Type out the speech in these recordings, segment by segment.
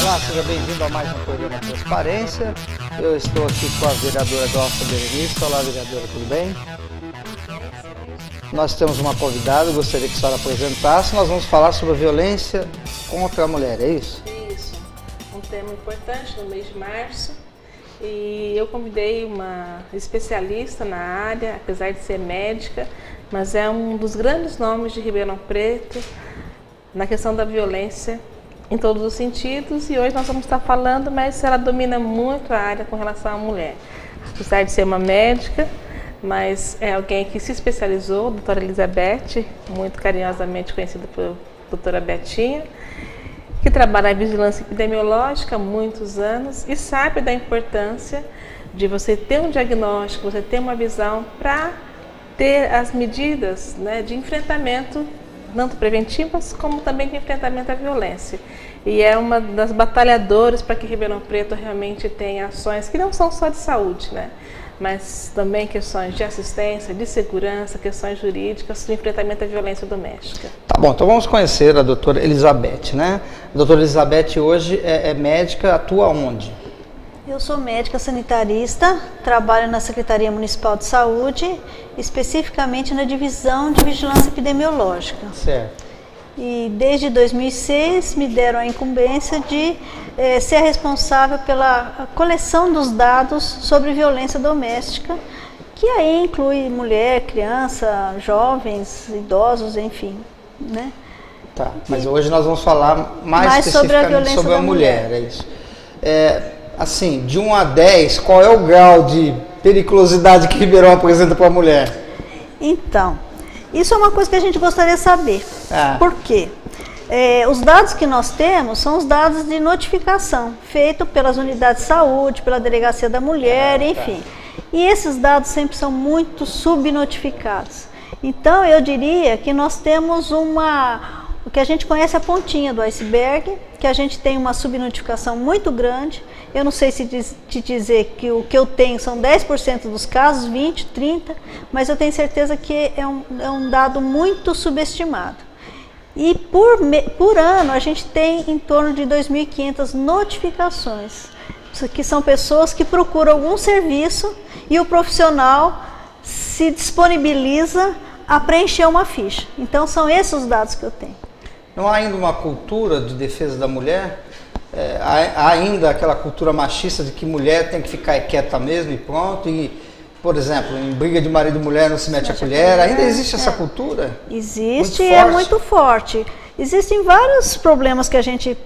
Olá, seja bem-vindo a mais um programa Transparência. Eu estou aqui com a vereadora Glaucia Berenice. Olá, vereadora, tudo bem? Nós temos uma convidada, gostaria que a senhora apresentasse. Nós vamos falar sobre a violência contra a mulher, é isso? Isso, um tema importante no mês de março. E eu convidei uma especialista na área, apesar de ser médica, mas é um dos grandes nomes de Ribeirão Preto na questão da violência em todos os sentidos, e hoje nós vamos estar falando, mas ela domina muito a área com relação à mulher. Apesar de ser uma médica, mas é alguém que se especializou, a doutora Elizabeth, muito carinhosamente conhecida por doutora Betinha, que trabalha em vigilância epidemiológica há muitos anos e sabe da importância de você ter um diagnóstico, você ter uma visão para ter as medidas, né, de enfrentamento, tanto preventivas como também de enfrentamento à violência. E é uma das batalhadoras para que Ribeirão Preto realmente tenha ações que não são só de saúde, né? Mas também questões de assistência, de segurança, questões jurídicas, de enfrentamento à violência doméstica. Tá bom, então vamos conhecer a doutora Elizabeth, né? A doutora Elizabeth hoje é médica, atua onde? Eu sou médica sanitarista, trabalho na Secretaria Municipal de Saúde, especificamente na divisão de vigilância epidemiológica. Certo. E desde 2006 me deram a incumbência de ser responsável pela coleção dos dados sobre violência doméstica, que aí inclui mulher, criança, jovens, idosos, enfim, né? Tá, mas hoje nós vamos falar mais especificamente sobre a mulher, é isso. Assim, de 1 a 10, qual é o grau de periculosidade que Ribeirão apresenta para a mulher? Então, isso é uma coisa que a gente gostaria de saber. Por quê? Os dados que nós temos são os dados de notificação, feito pelas unidades de saúde, pela delegacia da mulher, enfim. E esses dados sempre são muito subnotificados. Então, eu diria que nós temos o que a gente conhece a pontinha do iceberg, que a gente tem uma subnotificação muito grande. Eu não sei se te dizer que o que eu tenho são 10% dos casos, 20, 30, mas eu tenho certeza que é um dado muito subestimado. E por ano a gente tem em torno de 2.500 notificações, que são pessoas que procuram algum serviço e o profissional se disponibiliza a preencher uma ficha. Então são esses os dados que eu tenho. Não há ainda uma cultura de defesa da mulher? Há ainda aquela cultura machista de que mulher tem que ficar quieta mesmo e pronto? E, por exemplo, em briga de marido e mulher não se mete a colher? Ainda existe essa cultura? Existe e é muito forte. Existem vários problemas que a gente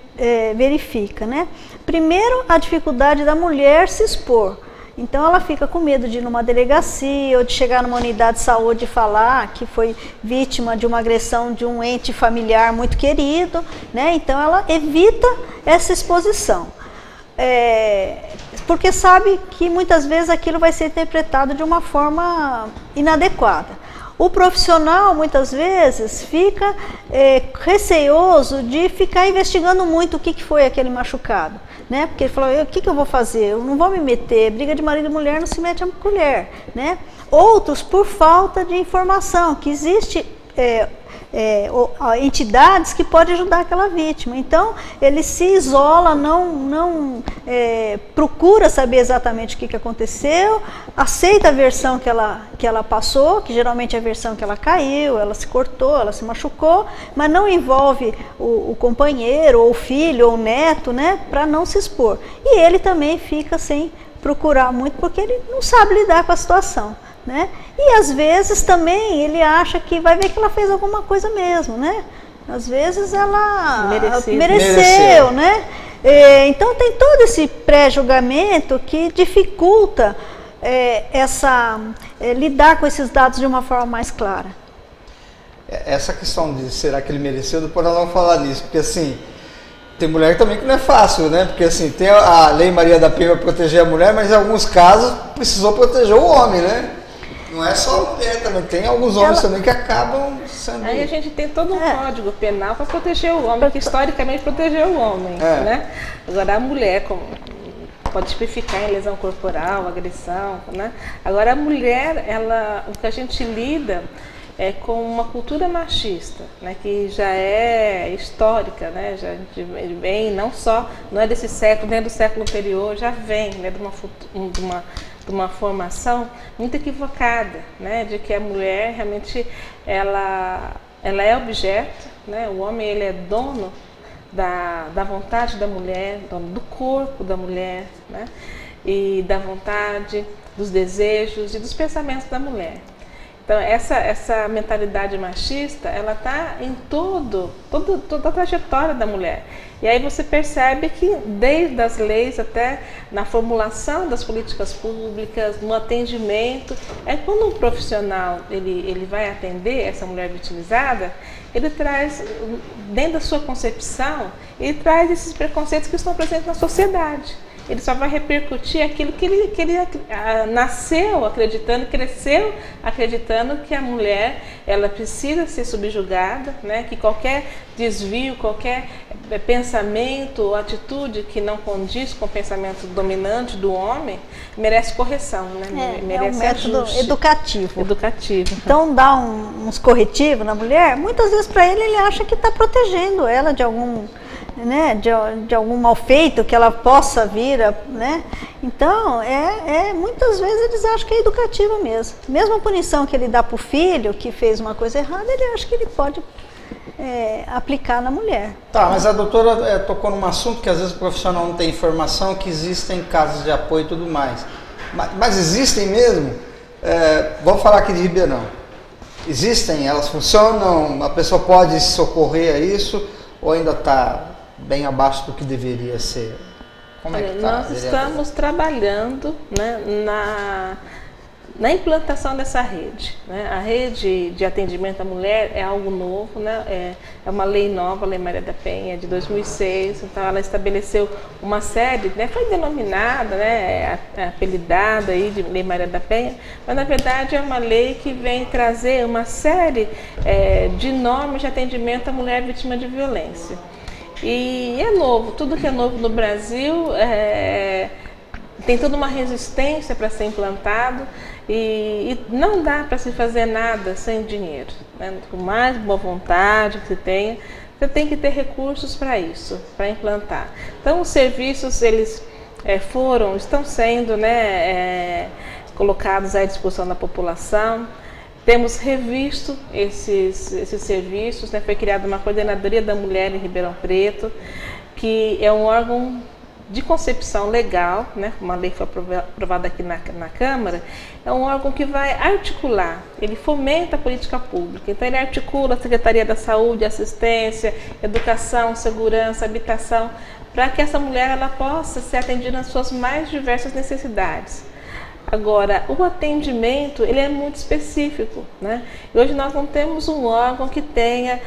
verifica, né? Primeiro, a dificuldade da mulher se expor. Então ela fica com medo de ir numa delegacia ou de chegar numa unidade de saúde e falar que foi vítima de uma agressão de um ente familiar muito querido, né? Então ela evita essa exposição, porque sabe que muitas vezes aquilo vai ser interpretado de uma forma inadequada. O profissional muitas vezes fica receoso de ficar investigando muito o que foi aquele machucado, né? Porque ele falou, o que eu vou fazer? Eu não vou me meter, briga de marido e mulher não se mete a colher, né? Outros por falta de informação, que existe entidades que podem ajudar aquela vítima. Então ele se isola, não procura saber exatamente o que aconteceu, aceita a versão que ela passou, que geralmente é a versão que ela caiu, ela se cortou, ela se machucou, mas não envolve o companheiro, ou o filho, ou o neto, né, para não se expor. E ele também fica sem procurar muito, porque ele não sabe lidar com a situação, né? E às vezes também ele acha que vai ver que ela fez alguma coisa mesmo, né? Às vezes ela mereceu, né? Então tem todo esse pré-julgamento que dificulta lidar com esses dados de uma forma mais clara. Essa questão de será que ele mereceu, depois nós vamos falar nisso, porque assim, tem mulher também que não é fácil, né? Porque assim, tem a Lei Maria da Penha para proteger a mulher, mas em alguns casos precisou proteger o homem, né? Não é só a mulher também, tem alguns homens também que acabam sendo... Aí a gente tem todo um código penal para proteger o homem, que historicamente protegeu o homem, né? Agora a mulher pode tipificar em lesão corporal, agressão, né? Agora a mulher, o que a gente lida com uma cultura machista, né, que já é histórica, né, já vem não é desse século, nem do século anterior, já vem, né, de uma formação muito equivocada, né, de que a mulher realmente ela é objeto, né, o homem ele é dono da vontade da mulher, dono do corpo da mulher, né, e da vontade, dos desejos e dos pensamentos da mulher. Então essa mentalidade machista, ela está em toda a trajetória da mulher. E aí você percebe que desde as leis até na formulação das políticas públicas, no atendimento, quando um profissional ele vai atender essa mulher vitimizada, ele traz, dentro da sua concepção, ele traz esses preconceitos que estão presentes na sociedade. Ele só vai repercutir aquilo que ele nasceu acreditando, cresceu acreditando que a mulher ela precisa ser subjugada, né? Que qualquer desvio, qualquer pensamento ou atitude que não condiz com o pensamento dominante do homem merece correção, né? Merece um método ajuste. Educativo. Então dá uns corretivos na mulher, muitas vezes para ele acha que está protegendo ela de algum, né, de algum mal feito que ela possa vir, né? Então, muitas vezes eles acham que é educativa mesmo. Mesmo a punição que ele dá para o filho que fez uma coisa errada, ele acha que ele pode aplicar na mulher. Tá, mas a doutora tocou num assunto que às vezes o profissional não tem informação, que existem casos de apoio e tudo mais. Mas existem mesmo? Vamos falar aqui de Ribeirão. Existem? Elas funcionam? A pessoa pode se socorrer a isso? Ou ainda está bem abaixo do que deveria ser? Como é que está? Nós estamos trabalhando, né, na implantação dessa rede, né? A rede de atendimento à mulher é algo novo, né? É uma lei nova, a Lei Maria da Penha, de 2006, então ela estabeleceu uma série, né, foi denominada, né, apelidada aí de Lei Maria da Penha, mas na verdade é uma lei que vem trazer uma série de normas de atendimento à mulher vítima de violência. E é novo, tudo que é novo no Brasil tem toda uma resistência para ser implantado e não dá para se fazer nada sem dinheiro, né? Com mais boa vontade que você tenha, você tem que ter recursos para isso, para implantar. Então os serviços eles estão sendo, né, colocados à disposição da população. Temos revisto esses serviços, né? Foi criada uma Coordenadoria da Mulher em Ribeirão Preto, que é um órgão de concepção legal, né? Uma lei foi aprovada aqui na Câmara, é um órgão que vai articular, ele fomenta a política pública, então ele articula a Secretaria da Saúde, Assistência, Educação, Segurança, Habitação, para que essa mulher ela possa ser atendida nas suas mais diversas necessidades. Agora, o atendimento ele é muito específico, né? E hoje nós não temos um órgão que tenha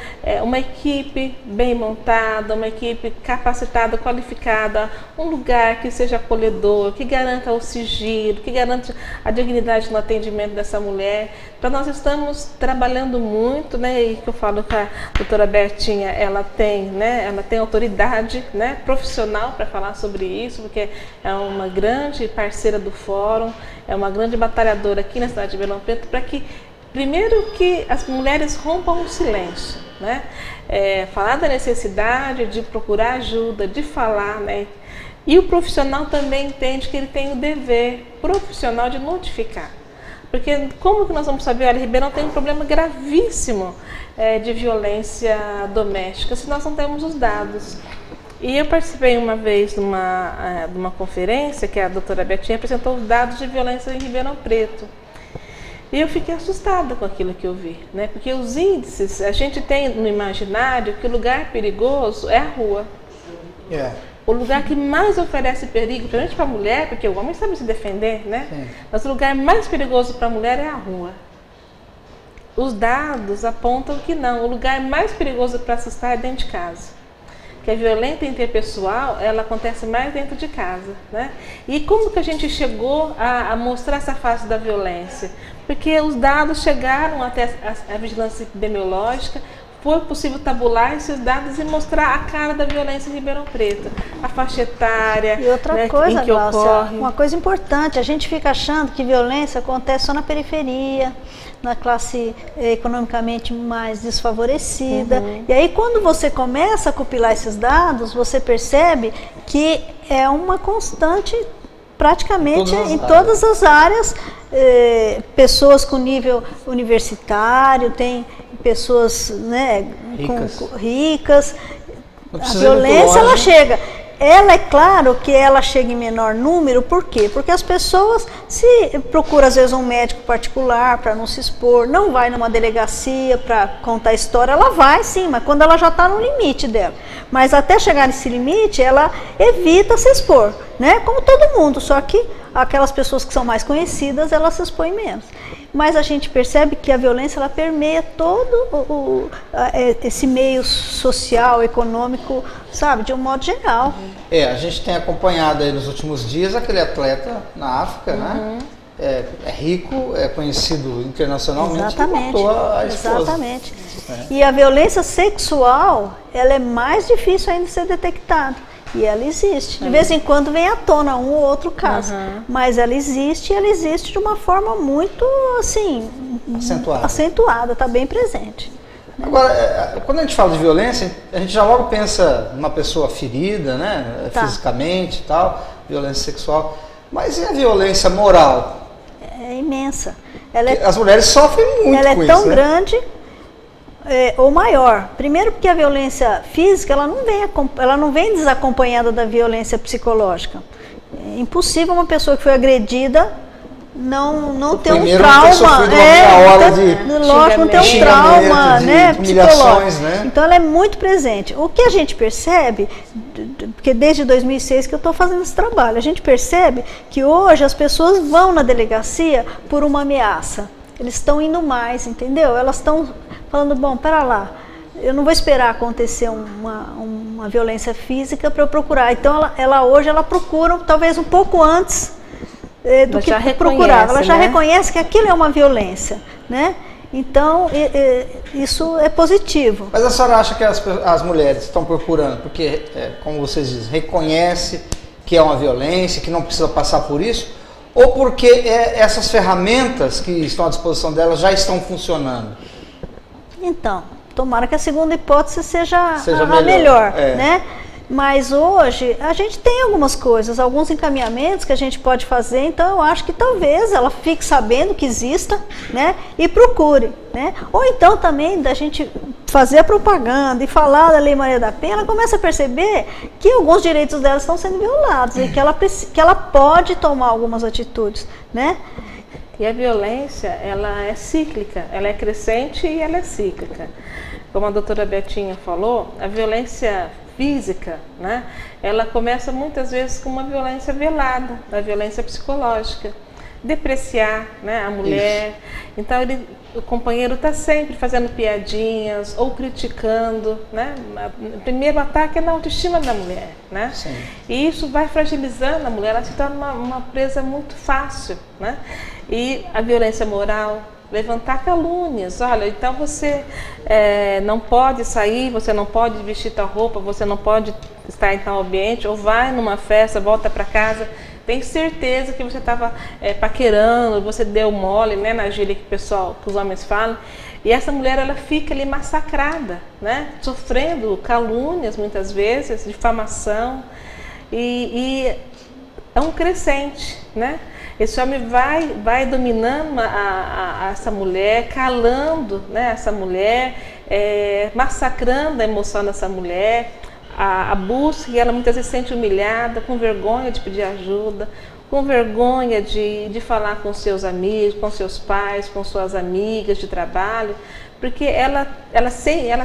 uma equipe bem montada, uma equipe capacitada, qualificada, um lugar que seja acolhedor, que garanta o sigilo, que garanta a dignidade no atendimento dessa mulher. Então nós estamos trabalhando muito, né? E que eu falo que a doutora Bertinha, ela tem autoridade, né, profissional para falar sobre isso, porque é uma grande parceira do fórum, é uma grande batalhadora aqui na cidade de Ribeirão Preto para que, primeiro, que as mulheres rompam o silêncio, né? Falar da necessidade de procurar ajuda, de falar, né? E o profissional também entende que ele tem o dever profissional de notificar. Porque como que nós vamos saber, olha, Ribeirão tem um problema gravíssimo de violência doméstica se nós não temos os dados. E eu participei uma vez de uma conferência que a doutora Betinha apresentou os dados de violência em Ribeirão Preto. E eu fiquei assustada com aquilo que eu vi, né? Porque os índices, a gente tem no imaginário que o lugar perigoso é a rua. O lugar que mais oferece perigo, principalmente para a mulher, porque o homem sabe se defender, né? Sim. Mas o lugar mais perigoso para a mulher é a rua. Os dados apontam que não, o lugar mais perigoso para assustar é dentro de casa. Que a violência interpessoal, ela acontece mais dentro de casa, né? E como que a gente chegou a mostrar essa face da violência? Porque os dados chegaram até a vigilância epidemiológica, foi possível tabular esses dados e mostrar a cara da violência em Ribeirão Preto, a faixa etária, e outra, né, coisa, em que ocorre. Uma coisa importante, a gente fica achando que violência acontece só na periferia, na classe economicamente mais desfavorecida. E aí quando você começa a compilar esses dados, você percebe que é uma constante praticamente em todas as áreas, pessoas com nível universitário, tem pessoas, né, ricas. A violência ela chega. Ela, é claro que ela chega em menor número, por quê? Porque as pessoas se procuram às vezes um médico particular para não se expor, não vai numa delegacia para contar a história, ela vai sim, mas quando ela já está no limite dela. Mas até chegar nesse limite, ela evita se expor, né? Como todo mundo, só que aquelas pessoas que são mais conhecidas, elas se expõem menos. Mas a gente percebe que a violência ela permeia todo esse meio social, econômico, sabe, de um modo geral. A gente tem acompanhado aí nos últimos dias aquele atleta na África, né? É rico, é conhecido internacionalmente. Exatamente. Que matou a esposa. Exatamente. E a violência sexual, ela é mais difícil ainda de ser detectada. E ela existe. De vez em quando vem à tona um ou outro caso. Mas ela existe e ela existe de uma forma muito, assim, acentuada, está bem presente. Agora, quando a gente fala de violência, a gente já logo pensa numa pessoa ferida, né? Fisicamente e tal, violência sexual. Mas e a violência moral? É imensa. As mulheres sofrem muito com isso. Ela é tão grande ou maior. Primeiro porque a violência física ela não vem desacompanhada da violência psicológica. É impossível uma pessoa que foi agredida não ter um trauma, não ter um trauma, né, psicológico. Né? Então ela é muito presente. O que a gente percebe, porque desde 2006 que eu estou fazendo esse trabalho, a gente percebe que hoje as pessoas vão na delegacia por uma ameaça. Eles estão indo mais, entendeu? Elas estão falando, bom, pera lá, eu não vou esperar acontecer uma violência física para eu procurar. Então hoje ela procura talvez um pouco antes do que procurava. Ela já reconhece que aquilo é uma violência, né? Então isso é positivo. Mas a senhora acha que as mulheres estão procurando porque, como vocês dizem, reconhece que é uma violência, que não precisa passar por isso? Ou porque essas ferramentas que estão à disposição delas já estão funcionando? Então, tomara que a segunda hipótese seja a melhor, né? Mas hoje a gente tem algumas coisas, alguns encaminhamentos que a gente pode fazer, então eu acho que talvez ela fique sabendo que exista, né? E procure, né? Ou então também da gente fazer a propaganda e falar da Lei Maria da Penha, ela começa a perceber que alguns direitos dela estão sendo violados e que ela pode tomar algumas atitudes, né? E a violência, ela é cíclica, ela é crescente e ela é cíclica. Como a doutora Betinha falou, a violência física, né, ela começa muitas vezes com uma violência velada, a violência psicológica. Depreciar, né, a mulher. Isso. Então o companheiro está sempre fazendo piadinhas ou criticando, né? O primeiro ataque é na autoestima da mulher, né? Sim. E isso vai fragilizando a mulher, ela se torna uma presa muito fácil, né? E a violência moral, levantar calúnias. Olha, então você não pode sair, você não pode vestir tal roupa, você não pode estar em tal ambiente, ou vai numa festa, volta para casa. Tem certeza que você estava paquerando, você deu mole, né, na gíria que os homens falam. E essa mulher, ela fica ali massacrada, né, sofrendo calúnias muitas vezes, difamação. E é um crescente, né? Esse homem vai dominando essa mulher, calando, né, essa mulher, massacrando a emoção dessa mulher. A busca, e ela muitas vezes se sente humilhada, com vergonha de pedir ajuda, com vergonha de falar com seus amigos, com seus pais, com suas amigas de trabalho, porque ela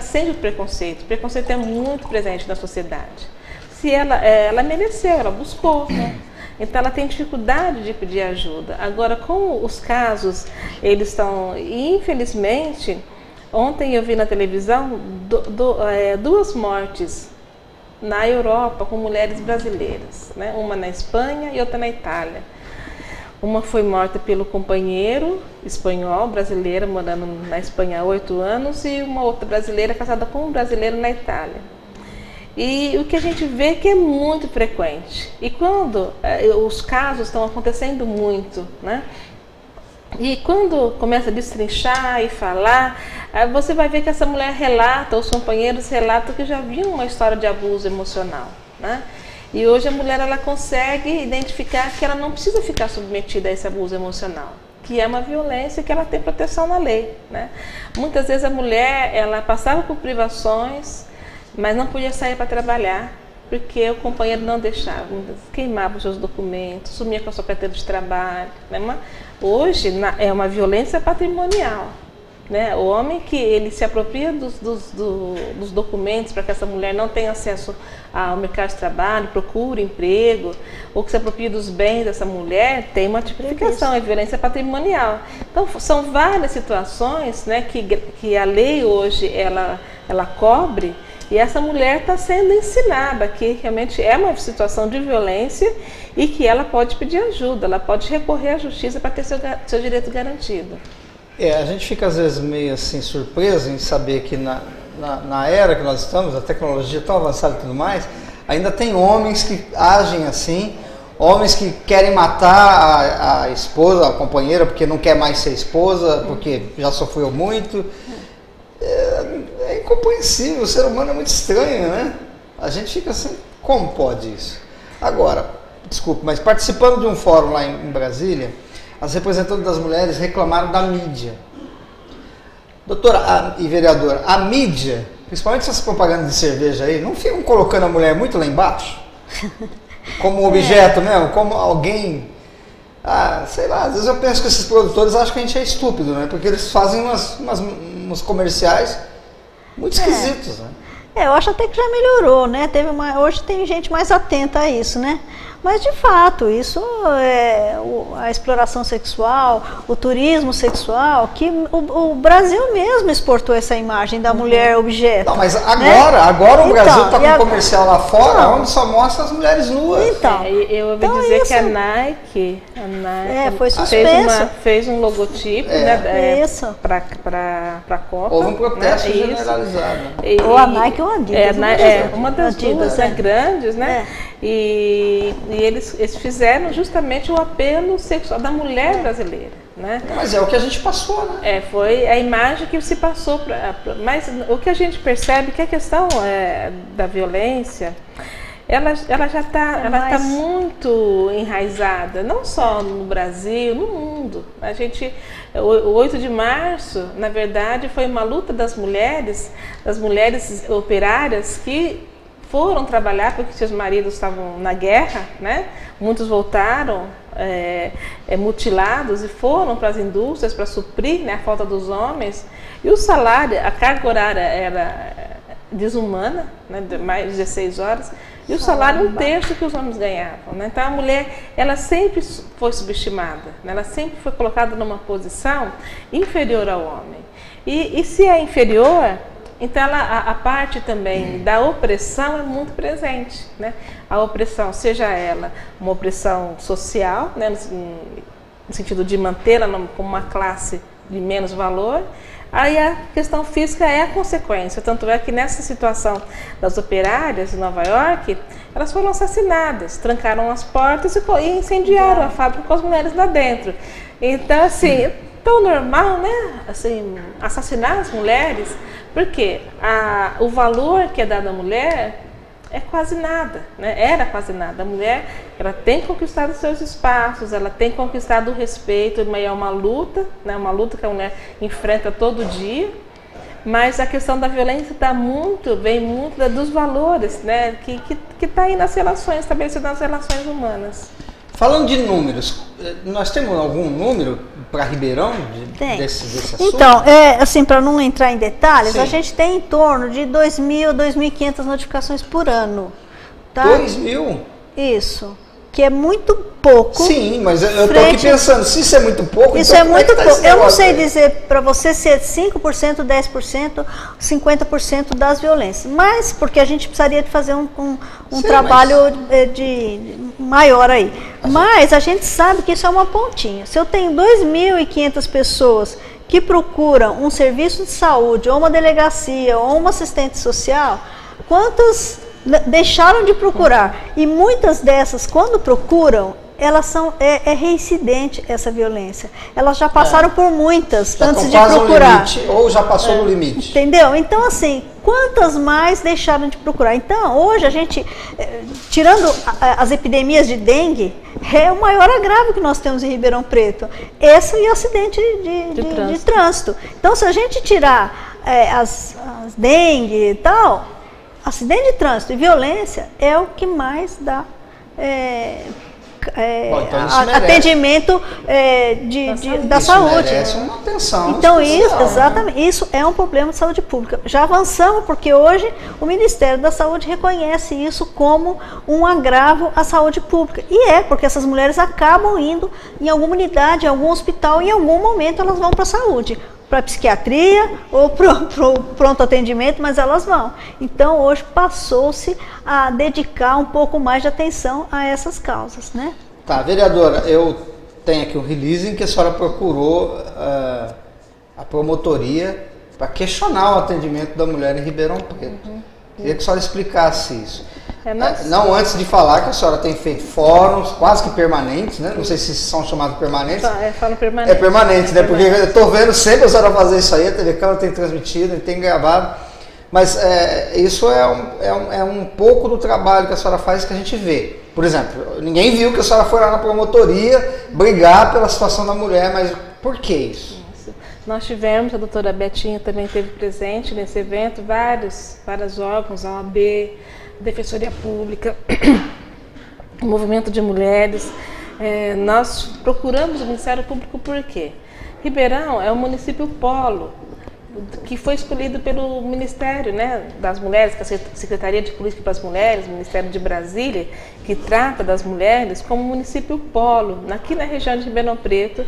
sente o preconceito. O preconceito é muito presente na sociedade. Se ela mereceu, ela buscou, né? Então ela tem dificuldade de pedir ajuda. Agora, com os casos, eles estão, infelizmente, ontem eu vi na televisão 2 mortes na Europa com mulheres brasileiras, né? Uma na Espanha e outra na Itália. Uma foi morta pelo companheiro espanhol, brasileira, morando na Espanha há 8 anos, e uma outra brasileira casada com um brasileiro na Itália. E o que a gente vê que é muito frequente. E quando os casos estão acontecendo muito, né? E quando começa a destrinchar e falar, você vai ver que essa mulher relata, os companheiros relatam que já viam uma história de abuso emocional, né? E hoje a mulher ela consegue identificar que ela não precisa ficar submetida a esse abuso emocional, que é uma violência que ela tem proteção na lei, né? Muitas vezes a mulher ela passava por privações, mas não podia sair para trabalhar, porque o companheiro não deixava, queimava os seus documentos, sumia com a sua carteira de trabalho, né? Hoje é uma violência patrimonial, né? O homem que ele se apropria dos documentos para que essa mulher não tenha acesso ao mercado de trabalho, procure emprego, ou que se apropria dos bens dessa mulher, tem uma tipificação, é violência patrimonial. Então são várias situações, né, que a lei hoje ela cobre. E essa mulher está sendo ensinada que realmente é uma situação de violência e que ela pode pedir ajuda, ela pode recorrer à justiça para ter seu direito garantido. A gente fica às vezes meio assim surpreso em saber que na era que nós estamos, a tecnologia tão avançada e tudo mais, ainda tem homens que agem assim, homens que querem matar a esposa, a companheira, porque não quer mais ser esposa, porque já sofreu muito. É incompreensível, o ser humano é muito estranho, né? A gente fica assim, como pode isso? Agora, desculpe, mas participando de um fórum lá em Brasília, as representantes das mulheres reclamaram da mídia. Doutora e vereadora, a mídia, principalmente essas propagandas de cerveja aí, não ficam colocando a mulher muito lá embaixo? Como objeto mesmo, como alguém... sei lá, às vezes eu penso que esses produtores acham que a gente é estúpido, né? Porque eles fazem uns comerciais muito esquisitos, né? Eu acho até que já melhorou, né? Hoje tem gente mais atenta a isso, né? Mas, de fato, isso é a exploração sexual, o turismo sexual, que o Brasil mesmo exportou essa imagem da mulher objeto. Não, mas agora o Brasil está com um comercial lá fora, onde só mostra as mulheres nuas. Então, eu ouvi dizer que a Nike foi suspensa. Fez um logotipo para a Copa. Houve um protesto generalizado. Ou a Nike ou a Adidas. Uma das duas grandes, né? E eles fizeram justamente o apelo sexual da mulher brasileira, né? Mas é o que a gente passou, né? Foi a imagem que se passou. Mas o que a gente percebe é que a questão da violência, ela já está muito enraizada, não só no Brasil, no mundo. O 8 de março, na verdade, foi uma luta das mulheres operárias que foram trabalhar porque seus maridos estavam na guerra, né? Muitos voltaram mutilados e foram para as indústrias para suprir, né, a falta dos homens. E o salário, a carga horária era desumana, né, mais de 16 horas, e o salário um terço que os homens ganhavam, né? Então a mulher, ela sempre foi subestimada, né? Ela sempre foi colocada numa posição inferior ao homem. E se é inferior, então a parte também da opressão é muito presente, né? A opressão, seja ela uma opressão social, né, no sentido de mantê-la como uma classe de menos valor, aí a questão física é a consequência. Tanto é que nessa situação das operárias de Nova York, elas foram assassinadas, trancaram as portas e incendiaram a fábrica com as mulheres lá dentro. Então, assim, tão normal, né? Assim, assassinar as mulheres, porque o valor que é dado à mulher é quase nada, né? Era quase nada. A mulher, ela tem conquistado seus espaços, ela tem conquistado o respeito, mas é uma luta, né? Uma luta que a mulher enfrenta todo dia. Mas a questão da violência vem muito dos valores, né? Que está aí nas relações, estabelecido nas relações humanas. Falando de números, nós temos algum número para Ribeirão desse assunto? Então, assim, para não entrar em detalhes, a gente tem em torno de 2.000 a 2.500 notificações por ano. Tá? 2.000? Isso. Que é muito pouco. Sim, mas eu estou aqui pensando, se isso é muito pouco, isso então é muito pouco. Eu não sei aí dizer para você se é 5%, 10%, 50% das violências, mas porque a gente precisaria de fazer um trabalho maior aí. Mas a gente sabe que isso é uma pontinha. Se eu tenho 2.500 pessoas que procuram um serviço de saúde, ou uma delegacia, ou uma assistente social, quantas deixaram de procurar? E muitas dessas, quando procuram, é reincidente essa violência. Elas já passaram por muitas já antes de procurar. Limite, ou já passou no limite. Entendeu? Então, assim, quantas mais deixaram de procurar? Então, hoje a gente, tirando as epidemias de dengue, é o maior agravo que nós temos em Ribeirão Preto. Esse e o acidente de trânsito. Então, se a gente tirar as dengue e tal, acidente de trânsito e violência é o que mais dá Bom, então atendimento da saúde. Merece uma atenção então especial, isso, exatamente, isso é um problema de saúde pública. Já avançamos porque hoje o Ministério da Saúde reconhece isso como um agravo à saúde pública. E porque essas mulheres acabam indo em alguma unidade, em algum hospital, em algum momento elas vão para a saúde, para a psiquiatria ou para o pronto atendimento, mas elas vão. Então, hoje passou-se a dedicar um pouco mais de atenção a essas causas, né? Tá, vereadora, eu tenho aqui um release em que a senhora procurou a promotoria para questionar o atendimento da mulher em Ribeirão Preto. Queria que a senhora explicasse isso. Não antes de falar que a senhora tem feito fóruns quase que permanentes, né? Não sei se são chamados permanentes. Fórum permanente. É permanente, né? Porque eu estou vendo sempre a senhora fazer isso aí, a TV Câmara tem transmitido, tem gravado. Mas isso é um pouco do trabalho que a senhora faz que a gente vê. Por exemplo, ninguém viu que a senhora foi lá na promotoria brigar pela situação da mulher, mas por que isso? Nós tivemos, a doutora Betinha também esteve presente nesse evento, vários órgãos, a OAB, Defensoria Pública, o Movimento de Mulheres. Nós procuramos o Ministério Público por quê? Ribeirão é um município polo, que foi escolhido pelo Ministério, né, das Mulheres, que é a Secretaria de Política para as Mulheres, o Ministério de Brasília, que trata das mulheres como município polo, aqui na região de Ribeirão Preto,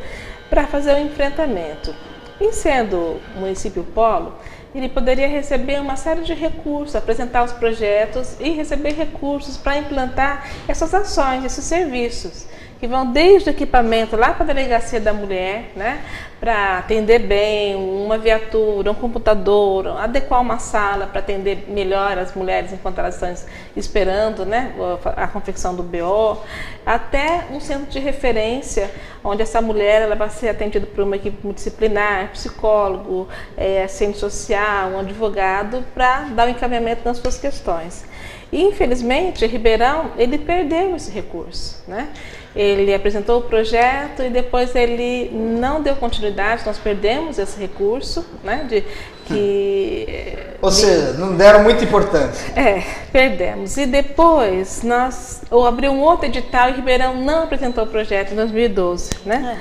para fazer o enfrentamento. E sendo município polo, ele poderia receber uma série de recursos, apresentar os projetos e receber recursos para implantar essas ações, esses serviços, que vão desde o equipamento lá para a delegacia da mulher, né, para atender bem, uma viatura, um computador, adequar uma sala para atender melhor as mulheres enquanto elas estão esperando, né, a confecção do BO, até um centro de referência, onde essa mulher ela vai ser atendida por uma equipe multidisciplinar, psicólogo, assistente social, um advogado, para dar o encaminhamento nas suas questões. E, infelizmente, Ribeirão, ele perdeu esse recurso, né? Ele apresentou o projeto e depois ele não deu continuidade, nós perdemos esse recurso, né? Ou seja, não deram muita importância. Perdemos. E depois nós abriu um outro edital e Ribeirão não apresentou o projeto em 2012, né?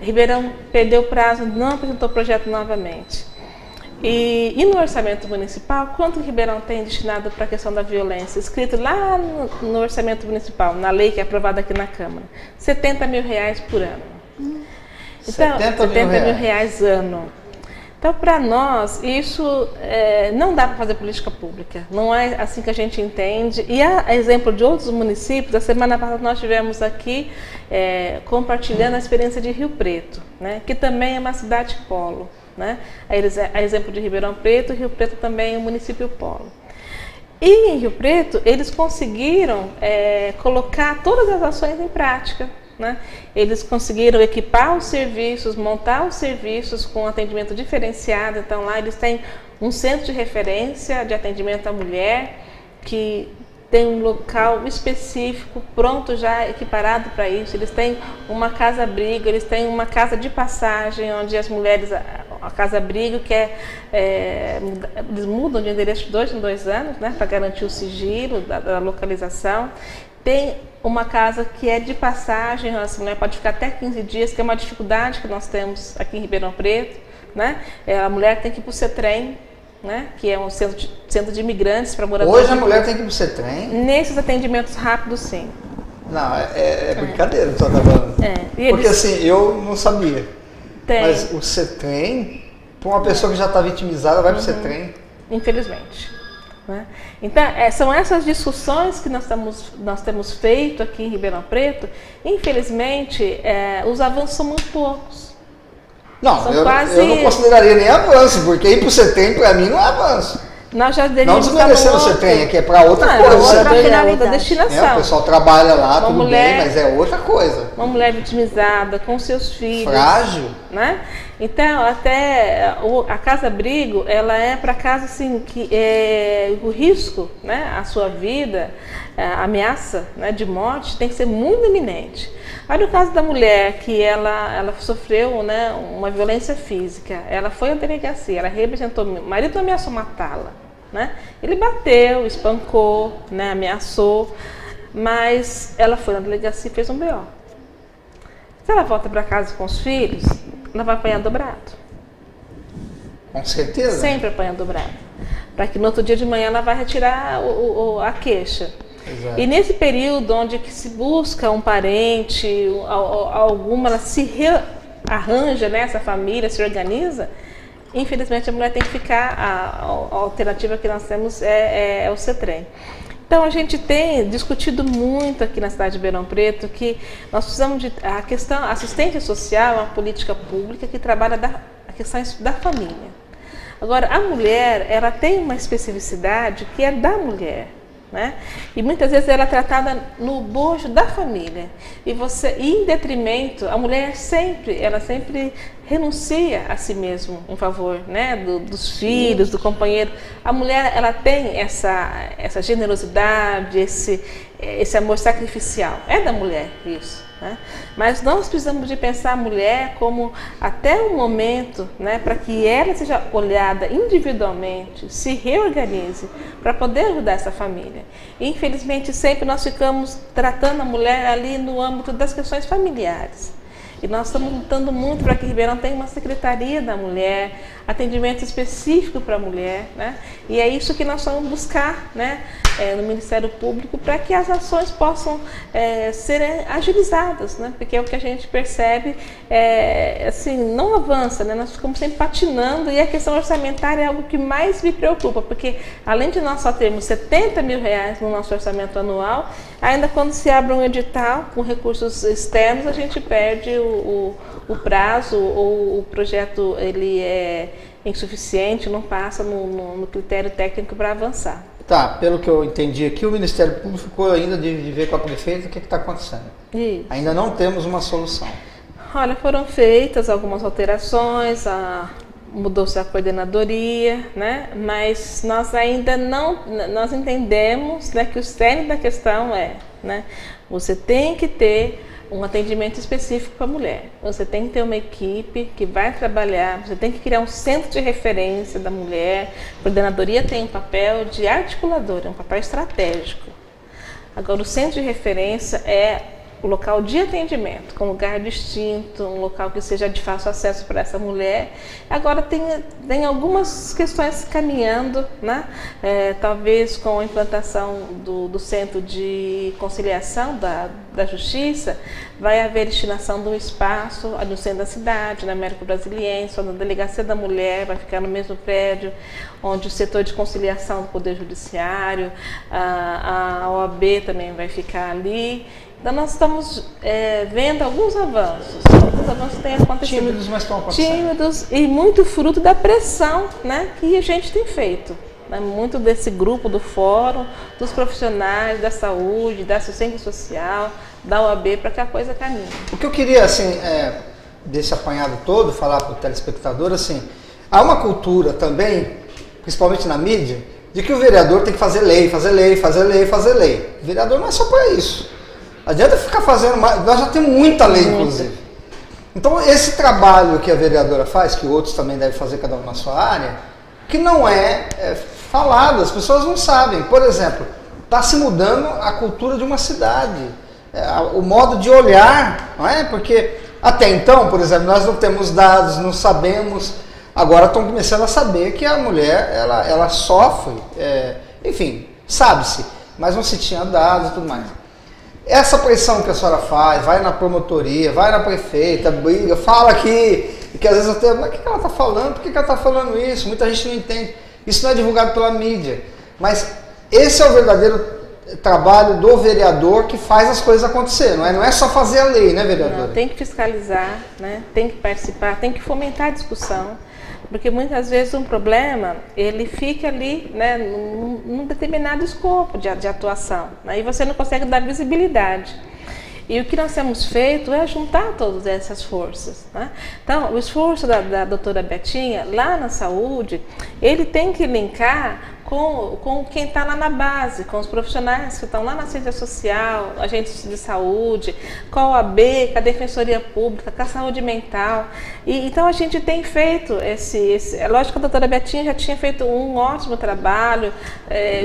Ribeirão perdeu o prazo, não apresentou o projeto novamente. E no orçamento municipal, quanto o Ribeirão tem destinado para a questão da violência? Escrito lá no orçamento municipal, na lei que é aprovada aqui na Câmara, R$70 mil por ano. Então, R$70 mil ano. Então, para nós, isso não dá para fazer política pública. Não é assim que a gente entende. E a exemplo de outros municípios, a semana passada nós tivemos aqui compartilhando a experiência de Rio Preto, né, que também é uma cidade polo. Né? A exemplo de Ribeirão Preto, Rio Preto também é um município polo. E em Rio Preto, eles conseguiram colocar todas as ações em prática. Né? Eles conseguiram equipar os serviços, montar os serviços com atendimento diferenciado. Então lá eles têm um centro de referência de atendimento à mulher, que tem um local específico, pronto já, equiparado para isso. Eles têm uma casa-abrigo, eles têm uma casa de passagem, onde as mulheres, a casa-abrigo, eles mudam de endereço de 2 em 2 anos, né, para garantir o sigilo da localização. Tem uma casa que é de passagem, a mulher pode ficar até 15 dias, que é uma dificuldade que nós temos aqui em Ribeirão Preto, né? A mulher tem que ir para o CETREM, né, que é um centro de imigrantes para moradores. Hoje a mulher tem que ir para o CETREM? Nesses atendimentos rápidos, sim. Não, é brincadeira que você está falando. Porque assim, eu não sabia. Mas o CETREM, para uma pessoa que já está vitimizada, vai para o CETREM? Infelizmente. Né? Então, são essas discussões que nós temos feito aqui em Ribeirão Preto. Infelizmente, os avanços são muito poucos. Não, eu não consideraria nem avanço, porque ir para o CETREM, para mim, não é avanço. Nós já não desmerecendo o CETREM, que é para outra coisa. Outra destinação. O pessoal trabalha lá, tudo bem, mas é outra coisa. Uma mulher vitimizada, com seus filhos. Frágil. Né? Então, até a casa-abrigo, ela é para casa assim, que o risco, né, à sua vida, a ameaça, né, de morte tem que ser muito iminente. Olha o caso da mulher que ela sofreu, né, uma violência física. Ela foi à delegacia, ela representou, o marido ameaçou matá-la. Né? Ele bateu, espancou, né, ameaçou, mas ela foi na delegacia e fez um BO. Se ela volta para casa com os filhos, ela vai apanhar dobrado. Com certeza. Sempre apanha dobrado. Para que no outro dia de manhã ela vai retirar a queixa. Exato. E nesse período onde que se busca um parente, alguma, ela se rearranja, né, essa família se organiza, infelizmente a mulher tem que ficar, a alternativa que nós temos é o CETREM. Então a gente tem discutido muito aqui na cidade de Ribeirão Preto que nós precisamos de a questão assistência social, uma política pública que trabalha a questão da família. Agora a mulher, ela tem uma especificidade que é da mulher. Né? E muitas vezes ela é tratada no bojo da família e em detrimento, a mulher ela sempre renuncia a si mesma em favor, né, dos filhos, do companheiro. A mulher, ela tem essa generosidade, esse amor sacrificial, é da mulher isso. Né? Mas nós precisamos de pensar a mulher como até um momento, né, para que ela seja olhada individualmente, se reorganize para poder ajudar essa família. E, infelizmente, sempre nós ficamos tratando a mulher ali no âmbito das questões familiares. E nós estamos lutando muito para que Ribeirão tenha uma secretaria da mulher, atendimento específico para a mulher, né? E é isso que nós vamos buscar, né, no Ministério Público, para que as ações possam serem agilizadas, né? Porque é o que a gente percebe, assim, não avança, né? Nós ficamos sempre patinando e a questão orçamentária é algo que mais me preocupa, porque além de nós só termos R$70 mil no nosso orçamento anual, ainda quando se abre um edital com recursos externos, a gente perde o prazo ou o projeto ele é insuficiente, não passa no critério técnico para avançar. Tá, pelo que eu entendi aqui, o Ministério Público ficou ainda de ver com a prefeita o que está acontecendo. Isso. Ainda não temos uma solução. Olha, foram feitas algumas alterações, mudou-se a coordenadoria, né? Mas nós ainda nós entendemos, né, que o cerne da questão né, você tem que ter um atendimento específico para a mulher. Você tem que ter uma equipe que vai trabalhar, você tem que criar um centro de referência da mulher. A coordenadoria tem um papel de articuladora, um papel estratégico. Agora, o centro de referência é o local de atendimento, com lugar distinto, um local que seja de fácil acesso para essa mulher. Agora tem algumas questões caminhando, né? Talvez com a implantação do Centro de Conciliação da Justiça, vai haver destinação de um espaço no centro da cidade, na América Brasiliense, onde a Delegacia da Mulher vai ficar no mesmo prédio, onde o setor de conciliação do Poder Judiciário, a OAB também vai ficar ali. Então nós estamos vendo alguns avanços têm acontecido. Tímidos, mas estão acontecendo. Tímidos e muito fruto da pressão, né, que a gente tem feito. Né, muito desse grupo do fórum, dos profissionais da saúde, da assistência social, da OAB, para que a coisa caminhe. O que eu queria, assim, desse apanhado todo, falar para o telespectador, assim, há uma cultura também, principalmente na mídia, de que o vereador tem que fazer lei, fazer lei, fazer lei, fazer lei. O vereador não é só para isso. Não adianta ficar fazendo mais, nós já temos muita lei, inclusive. Então, esse trabalho que a vereadora faz, que outros também devem fazer, cada um na sua área, que não é falado, as pessoas não sabem. Por exemplo, está se mudando a cultura de uma cidade, o modo de olhar, não é? Porque até então, por exemplo, nós não temos dados, não sabemos, agora estão começando a saber que a mulher, ela sofre, enfim, sabe-se, mas não se tinha dados e tudo mais. Essa pressão que a senhora faz, vai na promotoria, vai na prefeita, briga, fala aqui, que às vezes eu tenho, mas o que ela está falando? Por que ela está falando isso? Muita gente não entende. Isso não é divulgado pela mídia. Mas esse é o verdadeiro trabalho do vereador que faz as coisas acontecer, não é? Não é só fazer a lei, né, vereadora? Não, tem que fiscalizar, né? Tem que participar, tem que fomentar a discussão. Porque muitas vezes um problema, ele fica ali, né, num determinado escopo de atuação. Aí você não consegue dar visibilidade. E o que nós temos feito é juntar todas essas forças, né? Então, o esforço da doutora Betinha, lá na saúde, ele tem que linkar com quem está lá na base, com os profissionais que estão lá na ciência social, agentes de saúde, com a OAB, com a Defensoria Pública, com a saúde mental. Então a gente tem feito é lógico que a doutora Betinha já tinha feito um ótimo trabalho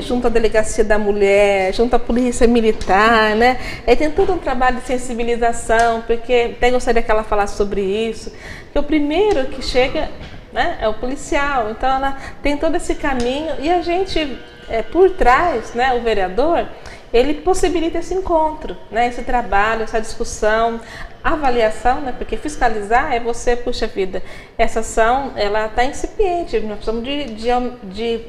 junto à Delegacia da Mulher, junto à Polícia Militar, né? Tem todo um trabalho de sensibilização, porque até gostaria que ela falasse sobre isso, que o primeiro que chega, né, é o policial. Então ela tem todo esse caminho e a gente, por trás, né, o vereador, ele possibilita esse encontro, né, esse trabalho, essa discussão, avaliação, né, porque fiscalizar é você, puxa vida, essa ação ela está incipiente, nós precisamos de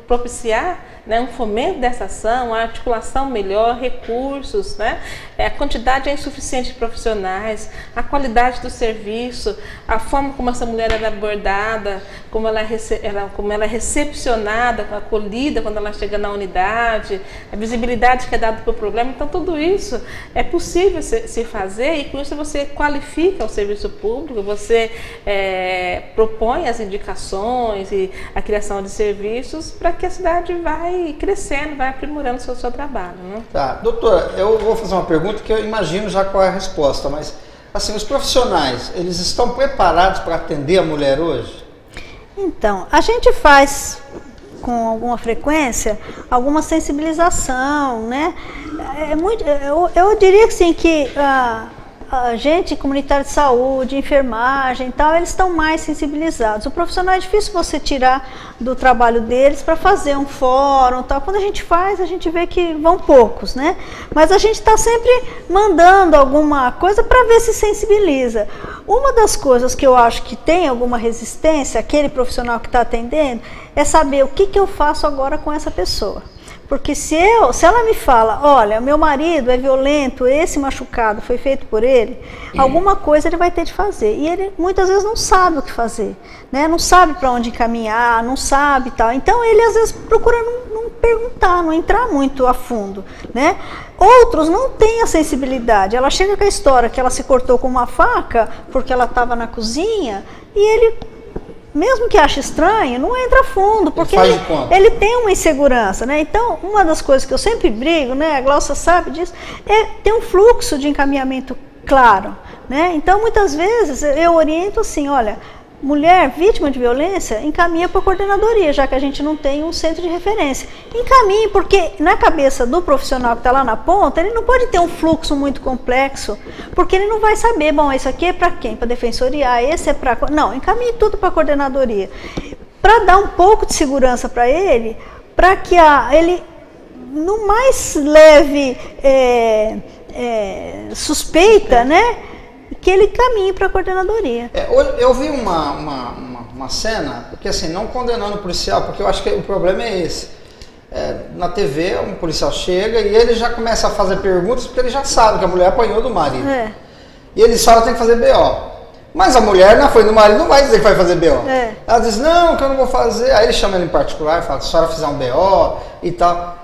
propiciar, né, um fomento dessa ação, a articulação melhor, recursos, né, a quantidade é insuficiente de profissionais, a qualidade do serviço, a forma como essa mulher é abordada, como ela é recepcionada, acolhida quando ela chega na unidade, a visibilidade que é dada para o problema. Então tudo isso é possível se fazer e com isso você qualifica o serviço público, você propõe as indicações e a criação de serviços para que a cidade vai crescendo, vai aprimorando o seu trabalho, né? Tá, doutora, eu vou fazer uma pergunta que eu imagino já qual é a resposta, mas assim, os profissionais, eles estão preparados para atender a mulher hoje? Então, a gente faz com alguma frequência alguma sensibilização, né? Eu diria que sim, que a gente, comunitário de saúde, enfermagem e tal, eles estão mais sensibilizados. O profissional é difícil você tirar do trabalho deles para fazer um fórum tal. Quando a gente faz, a gente vê que vão poucos, né? Mas a gente está sempre mandando alguma coisa para ver se sensibiliza. Uma das coisas que eu acho que tem alguma resistência, aquele profissional que está atendendo, é saber o que eu faço agora com essa pessoa. Porque se ela me fala, olha, meu marido é violento, esse machucado foi feito por ele, alguma coisa ele vai ter de fazer. E ele muitas vezes não sabe o que fazer, né? Não sabe para onde encaminhar, não sabe tal. Então ele às vezes procura não perguntar, não entrar muito a fundo, né? Outros não têm a sensibilidade. Ela chega com a história que ela se cortou com uma faca porque ela estava na cozinha e ele, mesmo que ache estranho, não entra a fundo, porque ele tem uma insegurança, né? Então, uma das coisas que eu sempre brigo, né, a Glaucia sabe disso, é ter um fluxo de encaminhamento claro, né? Então, muitas vezes, eu oriento assim, olha, mulher vítima de violência, encaminha para a coordenadoria, já que a gente não tem um centro de referência. Encaminhe, porque na cabeça do profissional que está lá na ponta, ele não pode ter um fluxo muito complexo, porque ele não vai saber, bom, isso aqui é para quem? Para a defensoria, esse é para... Não, encaminhe tudo para a coordenadoria. Para dar um pouco de segurança para ele, para que ele, no mais leve suspeita, né, que ele caminhe para a coordenadoria. Eu vi uma cena, porque assim, não condenando o policial, porque eu acho que o problema é esse. Na TV, um policial chega e ele já começa a fazer perguntas, porque ele já sabe que a mulher apanhou do marido. E ele só tem que fazer BO. Mas a mulher não foi do marido, não vai dizer que vai fazer BO. Ela diz, não, que eu não vou fazer. Aí ele chama ele em particular e fala, se a senhora fizer um BO e tal.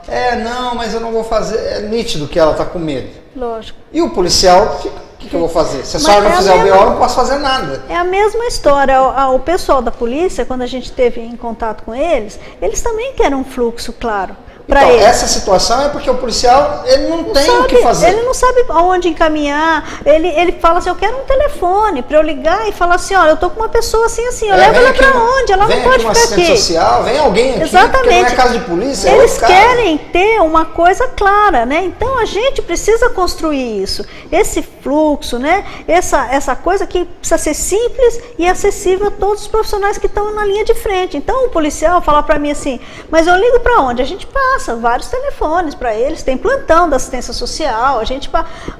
Não, mas eu não vou fazer. É nítido que ela está com medo. Lógico. E o policial fica, o que eu vou fazer? Se a senhora não fizer o BO, eu não posso fazer nada. É a mesma história. O pessoal da polícia, quando a gente esteve em contato com eles também querem um fluxo claro. Então, essa situação é porque o policial, ele não tem o que fazer. Ele não sabe aonde encaminhar. Ele fala assim, eu quero um telefone para eu ligar e falar assim, olha, eu tô com uma pessoa assim, eu levo ela para onde? Ela não pode ficar aqui. Social, vem alguém aqui, exatamente. Porque não é casa de polícia. Eles querem ter uma coisa clara, né? Então a gente precisa construir isso. Esse fluxo, né? Essa coisa que precisa ser simples e acessível a todos os profissionais que estão na linha de frente. Então o policial fala para mim assim, mas eu ligo para onde? A gente passa vários telefones para eles, tem plantão da assistência social, a gente...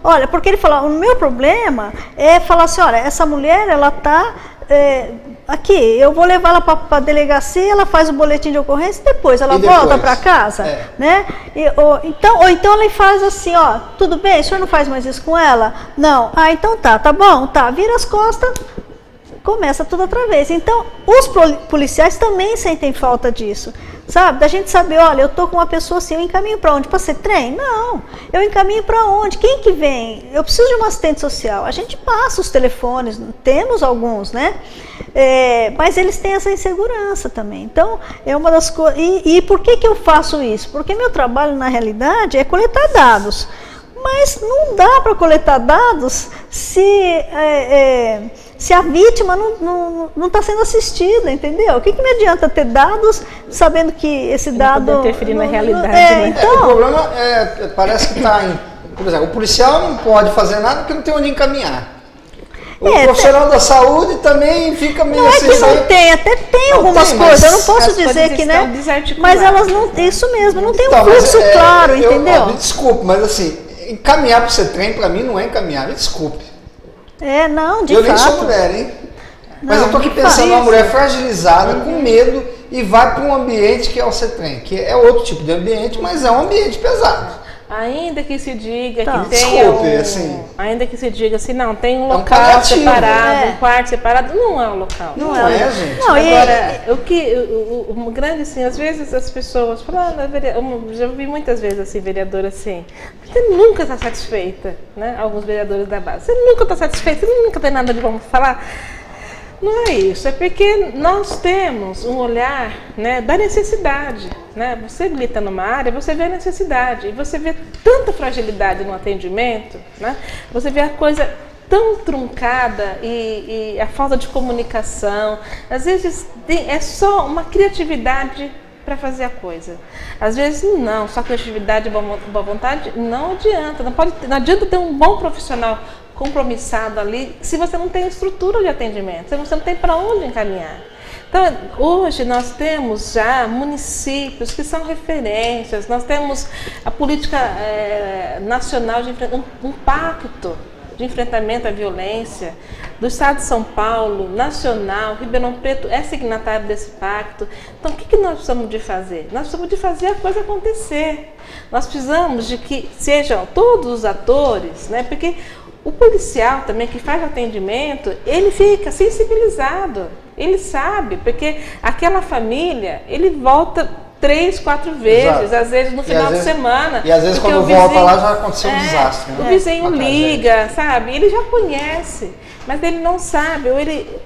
Olha, porque ele fala, o meu problema é falar assim, olha, essa mulher, ela está aqui, eu vou levar ela para a delegacia, ela faz o boletim de ocorrência e depois ela volta para casa, né? Ou então ela faz assim, ó, tudo bem, o senhor não faz mais isso com ela? Não. Então tá bom, tá, vira as costas, começa tudo outra vez. Então, os policiais também sentem falta disso, sabe? Da gente saber, olha, eu tô com uma pessoa assim, eu encaminho para onde? Para ser trem? Não, eu encaminho para onde? Quem que vem? Eu preciso de uma assistente social. A gente passa os telefones, temos alguns, né? Mas eles têm essa insegurança também. Então, é uma das coisas. E por que eu faço isso? Porque meu trabalho, na realidade, é coletar dados. Mas não dá para coletar dados se a vítima não está sendo assistida, entendeu? O que me adianta ter dados sabendo que esse dado... Não interferir na realidade, né? Então, o problema parece que está por exemplo, o policial não pode fazer nada porque não tem onde encaminhar. O profissional da saúde também fica meio assim... Não é que não tem, até tem algumas coisas, eu não posso dizer que, né? Mas elas não... Isso mesmo, não tem um fluxo claro, entendeu? Desculpe, mas assim, encaminhar para o CETREM, para mim, não é encaminhar, me desculpe. Não, de fato. Eu nem sou mulher, hein? Mas eu estou aqui pensando numa mulher fragilizada, com medo, e vai para um ambiente que é o CETREM, que é outro tipo de ambiente, mas é um ambiente pesado. Ainda que se diga que tem assim, ainda que se diga assim, não, tem um local separado, um quarto separado, não é um local. Não é, gente. Não, agora, o grande assim, às vezes as pessoas falam, já vi muitas vezes assim, vereadora assim, você nunca está satisfeita, né? Alguns vereadores da base, você nunca está satisfeita, você nunca tem nada de bom para falar. Não é isso, é porque nós temos um olhar, né, da necessidade, né? Você milita numa área, você vê a necessidade, e você vê tanta fragilidade no atendimento, né? Você vê a coisa tão truncada e a falta de comunicação, às vezes é só uma criatividade para fazer a coisa. Às vezes não, só criatividade e boa vontade não adianta, não adianta ter um bom profissional compromissado ali, se você não tem estrutura de atendimento, se você não tem para onde encaminhar. Então, hoje nós temos já municípios que são referências, nós temos a política nacional de um pacto de enfrentamento à violência do Estado de São Paulo, nacional, Ribeirão Preto é signatário desse pacto. Então, o que nós precisamos de fazer? Nós precisamos de fazer a coisa acontecer. Nós precisamos de que sejam todos os atores, né? Porque o policial também que faz atendimento, ele fica sensibilizado, ele sabe, porque aquela família, ele volta 3, 4 vezes, exato, às vezes no final de semana. E às vezes quando volta lá já aconteceu um desastre. Né? O vizinho liga, sabe? Ele já conhece, mas ele não sabe,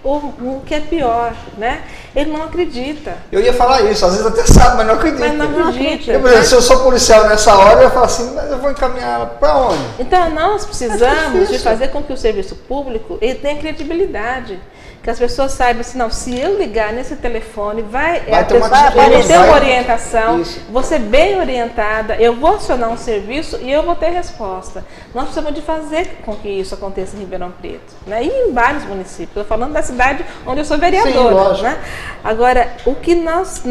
ou o que é pior, né? Ele não acredita. Eu ia falar isso, às vezes até sabe, mas não acredita. Mas não acredita. Por exemplo, se eu sou policial nessa hora, eu ia falar assim, mas eu vou encaminhar ela para onde? Então, nós precisamos de fazer com que o serviço público ele tenha credibilidade. Que as pessoas saibam assim, não, se eu ligar nesse telefone, vai ter uma orientação, vou ser bem orientada, eu vou acionar um serviço e eu vou ter resposta. Nós precisamos de fazer com que isso aconteça em Ribeirão Preto, né? E em vários municípios. Estou falando da cidade onde eu sou vereadora. Sim, né? Agora, o que nós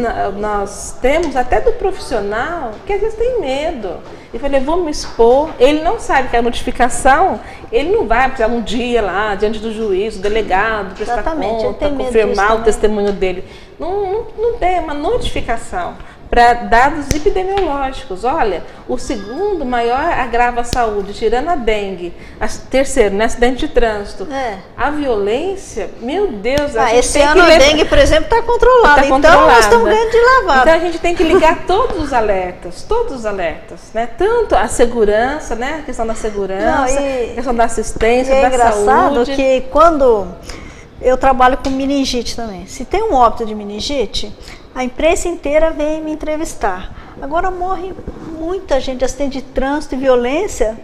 temos, até do profissional, que às vezes tem medo. E falei, vou me expor. Ele não sabe que a notificação, ele não vai precisar um dia lá, diante do juiz, do delegado, prestar conta, confirmar o testemunho dele. Não tem uma notificação para dados epidemiológicos. Olha, o segundo maior agrava a saúde, tirando a dengue. Terceiro, né, acidente de trânsito. A violência, meu Deus, a gente esse ano a dengue, por exemplo, está controlada. Então nós estamos ganhando de lavada. Então a gente tem que ligar todos os alertas, né? Tanto a segurança, né? A questão da segurança, a questão da assistência, da saúde. É engraçado que quando eu trabalho com meningite também, se tem um óbito de meningite, a imprensa inteira vem me entrevistar. Agora morre muita gente, acidente de trânsito e violência.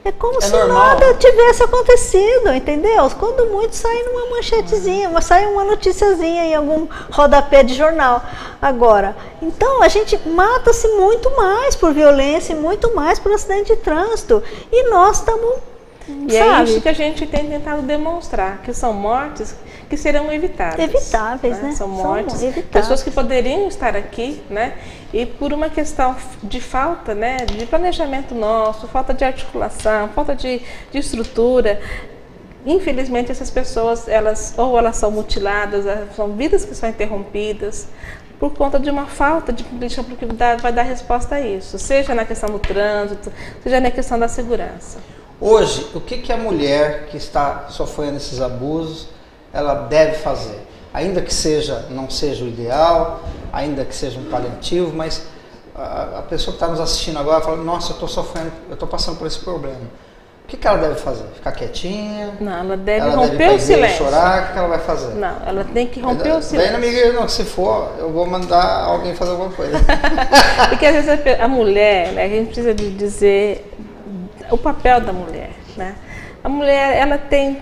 É como se nada tivesse acontecido, entendeu? Quando muito sai numa manchetezinha, sai uma noticiazinha em algum rodapé de jornal. Agora, então a gente mata-se muito mais por violência e muito mais por acidente de trânsito. E nós estamos... E é isso que a gente tem tentado demonstrar, que são mortes que serão evitáveis. Evitáveis, né? São mortes, pessoas que poderiam estar aqui, né? E por uma questão de falta, né, de planejamento nosso, falta de articulação, falta de estrutura, infelizmente essas pessoas, elas são mutiladas, são vidas que são interrompidas, por conta de uma falta de política pública que vai dar resposta a isso, seja na questão do trânsito, seja na questão da segurança. Hoje, o que a mulher que está sofrendo esses abusos ela deve fazer? Ainda que não seja o ideal, ainda que seja um paliativo, mas a pessoa que está nos assistindo agora fala, nossa, eu estou sofrendo, eu estou passando por esse problema. O que ela deve fazer? Ficar quietinha? Não, ela deve romper o silêncio. Chorar? O que ela vai fazer? Não, ela tem que romper o silêncio. Daí na minha igreja, não, se for, eu vou mandar alguém fazer alguma coisa. Porque às vezes a mulher, né, a gente precisa de dizer o papel da mulher, né? A mulher, ela tem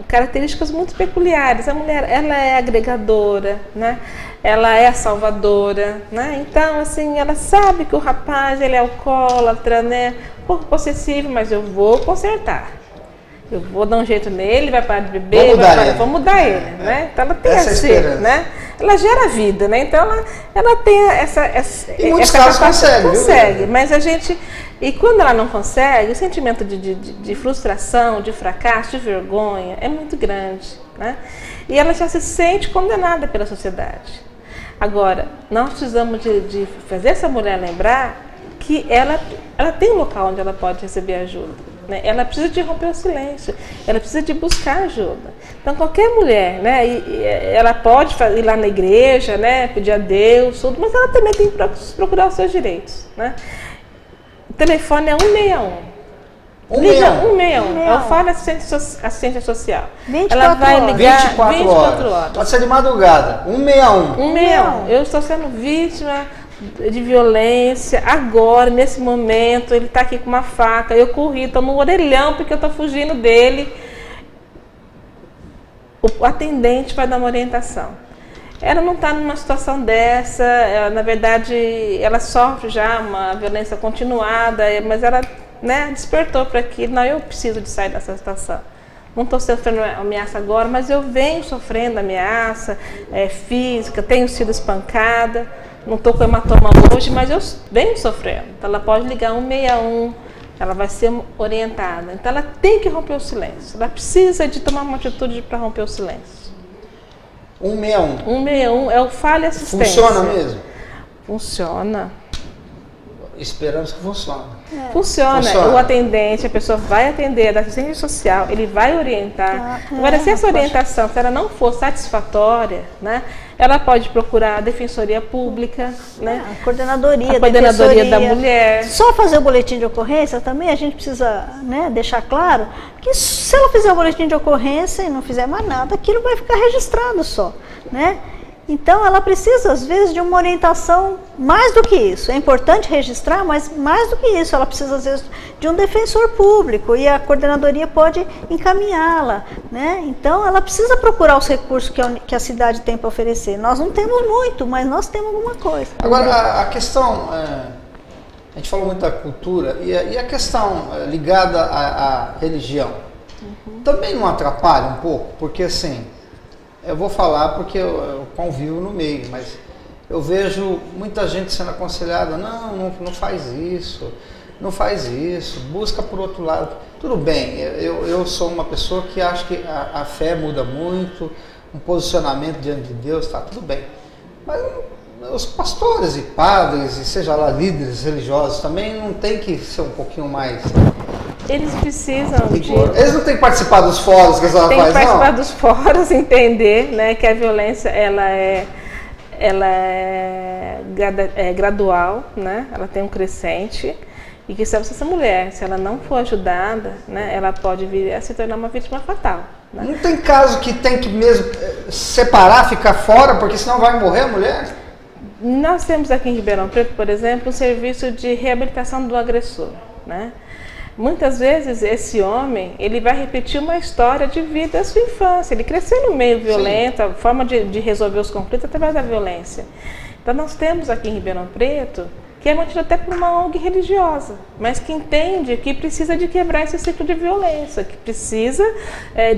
características muito peculiares. A mulher, ela é agregadora, né? Ela é salvadora, né? Então, assim, ela sabe que o rapaz, ele é alcoólatra, né? Um pouco possessivo, mas eu vou consertar. Eu vou dar um jeito nele, vai parar de beber, vou mudar ele, né? Então ela tem assim, né? Ela gera vida, né? Então ela tem essa capacidade, consegue, mas a gente... E quando ela não consegue, o sentimento de frustração, de fracasso, de vergonha é muito grande, né? E ela já se sente condenada pela sociedade. Agora, nós precisamos de fazer essa mulher lembrar que ela tem um local onde ela pode receber ajuda. Né? Ela precisa de romper o silêncio, ela precisa de buscar ajuda. Então, qualquer mulher, né, ela pode ir lá na igreja, né, pedir a Deus, tudo, mas ela também tem que procurar os seus direitos. Né? O telefone é 161. Liga 161, é o Fale Assistência Social. Ela vai ligar 24 horas. Pode ser de madrugada, 161. 161. Eu estou sendo vítima de violência agora, nesse momento. Ele está aqui com uma faca, eu corri, estou no orelhão porque eu estou fugindo dele. O atendente vai dar uma orientação. Ela não está numa situação dessa, na verdade ela sofre já uma violência continuada, mas ela, né, despertou para aquilo. Não, eu preciso de sair dessa situação. Não estou sofrendo ameaça agora, mas eu venho sofrendo ameaça física, tenho sido espancada, não estou com hematoma hoje, mas eu venho sofrendo. Então ela pode ligar 161, ela vai ser orientada. Então ela tem que romper o silêncio, ela precisa de tomar uma atitude para romper o silêncio. 161. 161 é o Fale Assistência. Funciona mesmo? Funciona. Esperamos que funcione. Funciona. O atendente, a pessoa vai atender da assistência social, ele vai orientar. Agora, se essa orientação, se ela não for satisfatória, né, ela pode procurar a Defensoria Pública, né, a coordenadoria da mulher. Só fazer o boletim de ocorrência também, a gente precisa, né, deixar claro que se ela fizer o boletim de ocorrência e não fizer mais nada, aquilo vai ficar registrado só, né? Então, ela precisa, às vezes, de uma orientação mais do que isso. É importante registrar, mas mais do que isso, ela precisa, às vezes, de um defensor público e a coordenadoria pode encaminhá-la, né? Então, ela precisa procurar os recursos que a cidade tem para oferecer. Nós não temos muito, mas nós temos alguma coisa. Agora, a questão, a gente falou muito da cultura, e a questão ligada à religião, também não atrapalha um pouco? Porque, assim... Eu vou falar porque eu convivo no meio, mas eu vejo muita gente sendo aconselhada, não faz isso, não faz isso, busca por outro lado. Tudo bem, eu sou uma pessoa que acha que a fé muda muito, um posicionamento diante de Deus, tá tudo bem. Mas os pastores e padres, e seja lá líderes religiosos, também não tem que ser um pouquinho mais... Eles precisam Eles não têm que participar dos fóruns que a senhora faz, não? Tem que participar dos fóruns, entender, né, que a violência ela é gradual, né? Ela tem um crescente e que se essa mulher, se ela não for ajudada, né, ela pode vir a se tornar uma vítima fatal. Né? Não tem caso que tem que mesmo separar, ficar fora, porque senão vai morrer a mulher? Nós temos aqui em Ribeirão Preto, por exemplo, um serviço de reabilitação do agressor, né? Muitas vezes esse homem, ele vai repetir uma história de vida da sua infância. Ele cresceu no meio violento, Sim. A forma de resolver os conflitos através da violência. Então nós temos aqui em Ribeirão Preto, que é mantido até por uma ONG religiosa, mas que entende que precisa de quebrar esse ciclo de violência, que precisa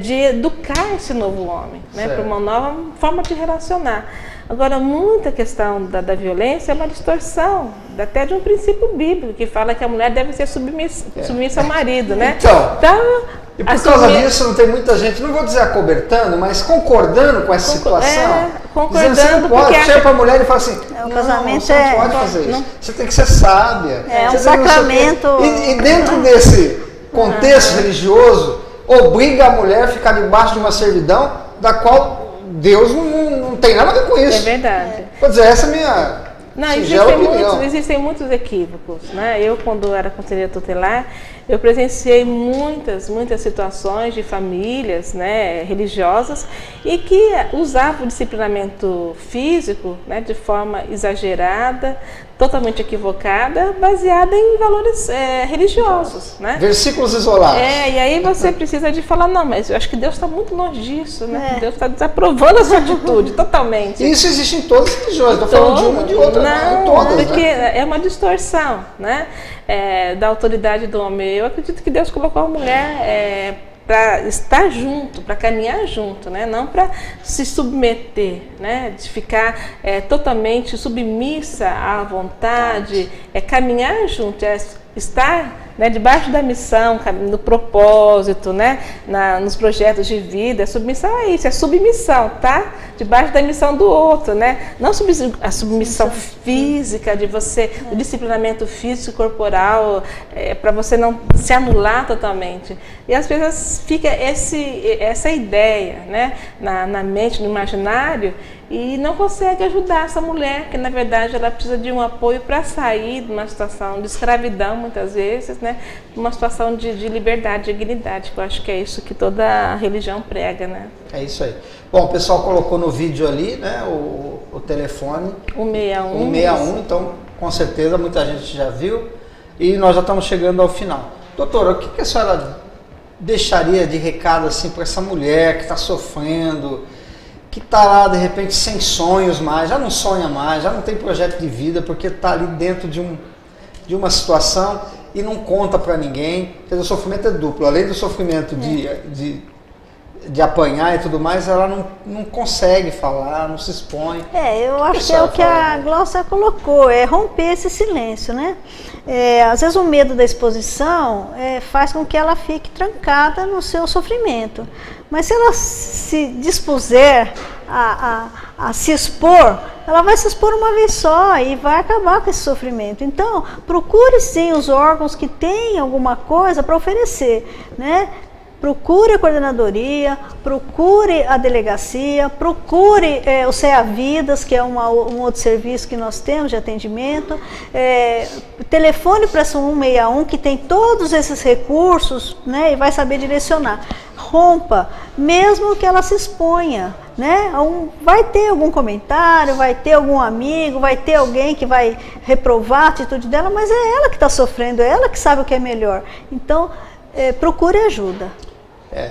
de educar esse novo homem, né, para uma nova forma de relacionar. Agora, muita questão da violência é uma distorção, até de um princípio bíblico, que fala que a mulher deve ser submissa ao marido, né? Então e por causa disso não tem muita gente, não vou dizer acobertando, mas concordando com essa situação. Concordando, dizendo, você não pode, chega para a mulher e fala assim, o casamento você não pode fazer isso, você tem que ser sábia. É um sacramento. E dentro desse contexto religioso, obriga a mulher a ficar debaixo de uma servidão da qual Deus não tem nada a ver com isso. É verdade. Quer dizer, essa é a minha... Não, existem muitos equívocos, né? Eu, quando era conselheira tutelar, eu presenciei muitas situações de famílias, né, religiosas e que usavam o disciplinamento físico, né, de forma exagerada, totalmente equivocada, baseada em valores religiosos, né? Versículos isolados. E aí você precisa de falar, não, mas eu acho que Deus está muito longe disso, né? Deus está desaprovando a sua atitude, totalmente. Isso existe em todas as religiões, estou falando de uma e de outra, não, todas, porque né? É uma distorção, né? Da autoridade do homem. Eu acredito que Deus colocou a mulher para estar junto, para caminhar junto, né? Não para se submeter, né? De ficar totalmente submissa à vontade, caminhar junto, estar, né, debaixo da missão, no propósito, né, nos projetos de vida. A submissão é isso, é submissão, tá? Debaixo da missão do outro, né? Não a submissão física, de você, o disciplinamento físico e corporal, para você não se anular totalmente. E às vezes fica essa ideia, né, na mente, no imaginário, e não consegue ajudar essa mulher, que na verdade ela precisa de um apoio para sair de uma situação de escravidão, muitas vezes, né, uma situação de liberdade, de dignidade, que eu acho que é isso que toda a religião prega, né? É isso aí. Bom, o pessoal colocou no vídeo ali, né, o telefone 161, então com certeza muita gente já viu e nós já estamos chegando ao final. Doutora, o que a senhora deixaria de recado assim para essa mulher que está sofrendo, que está lá de repente sem sonhos mais, já não sonha mais, já não tem projeto de vida porque está ali dentro de uma situação e não conta para ninguém? Quer dizer, o sofrimento é duplo, além do sofrimento de apanhar e tudo mais, ela não consegue falar, não se expõe. Eu acho que é o que a Glaucia colocou, é romper esse silêncio, né? Às vezes o medo da exposição faz com que ela fique trancada no seu sofrimento. Mas se ela se dispuser a se expor, ela vai se expor uma vez só e vai acabar com esse sofrimento. Então, procure sim os órgãos que têm alguma coisa para oferecer, né? Procure a coordenadoria, procure a delegacia, procure o CEA-Vidas, que é um outro serviço que nós temos de atendimento. Telefone para essa 161, que tem todos esses recursos, né, e vai saber direcionar. Rompa, mesmo que ela se exponha, né? Vai ter algum comentário, vai ter algum amigo, vai ter alguém que vai reprovar a atitude dela, mas é ela que está sofrendo, é ela que sabe o que é melhor. Então, procure ajuda.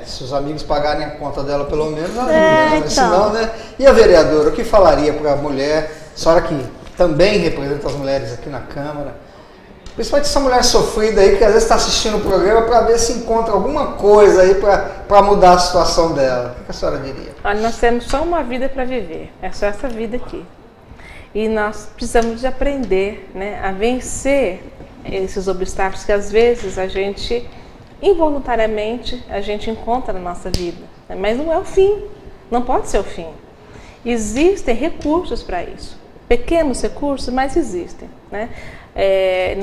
Se os amigos pagarem a conta dela, pelo menos, ajuda, né? Então. Senão, né? E a vereadora, o que falaria para a mulher, a senhora que também representa as mulheres aqui na Câmara, principalmente essa mulher sofrida aí, que às vezes está assistindo o programa para ver se encontra alguma coisa aí para mudar a situação dela. O que a senhora diria? Olha, nós temos só uma vida para viver, é só essa vida aqui. E nós precisamos de aprender, né, a vencer esses obstáculos que às vezes a gente, involuntariamente, a gente encontra na nossa vida. Mas não é o fim, não pode ser o fim. Existem recursos para isso, pequenos recursos, mas existem, né?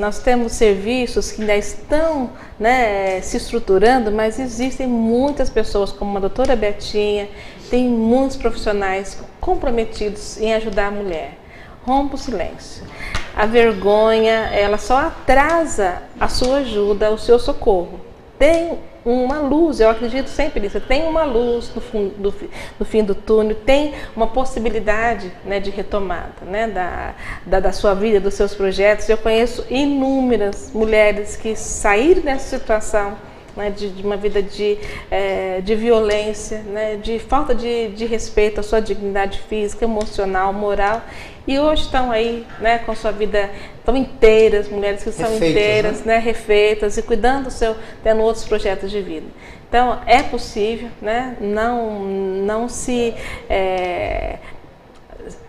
Nós temos serviços que ainda estão, né, se estruturando, mas existem muitas pessoas, como a doutora Betinha, tem muitos profissionais comprometidos em ajudar a mulher. Rompa o silêncio. A vergonha, ela só atrasa a sua ajuda, o seu socorro. Tem uma luz, eu acredito sempre nisso, tem uma luz no fim do túnel, tem uma possibilidade, né, de retomada, né, da sua vida, dos seus projetos. Eu conheço inúmeras mulheres que saíram dessa situação, né, de uma vida de violência, né, de falta de respeito à sua dignidade física, emocional, moral, e hoje estão aí, né, com sua vida tão inteiras, mulheres que são inteiras, né, refeitas e cuidando tendo outros projetos de vida. Então é possível, né, não se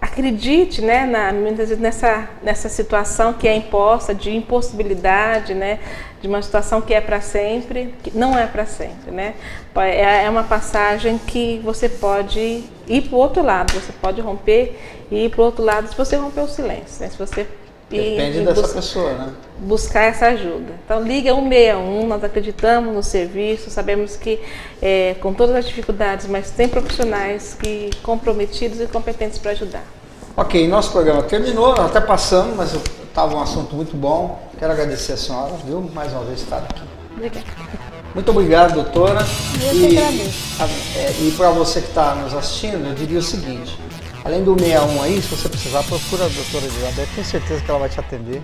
acredite, né, muitas vezes nessa situação que é imposta, de impossibilidade, né, de uma situação que é para sempre, que não é para sempre, né? É uma passagem que você pode ir para o outro lado, você pode romper e ir para o outro lado se você romper o silêncio, né? Se você Depende dessa pessoa, né? Buscar essa ajuda. Então liga 161, nós acreditamos no serviço, sabemos que com todas as dificuldades, mas tem profissionais comprometidos e competentes para ajudar. Ok, nosso programa terminou, nós até passamos, mas estava um assunto muito bom. Quero agradecer a senhora, viu? Mais uma vez estar aqui. Obrigada. Muito obrigado, doutora. Eu que agradeço. E para você que está nos assistindo, eu diria o seguinte: além do 61 aí, se você precisar, procura a doutora Elizabeth, tenho certeza que ela vai te atender.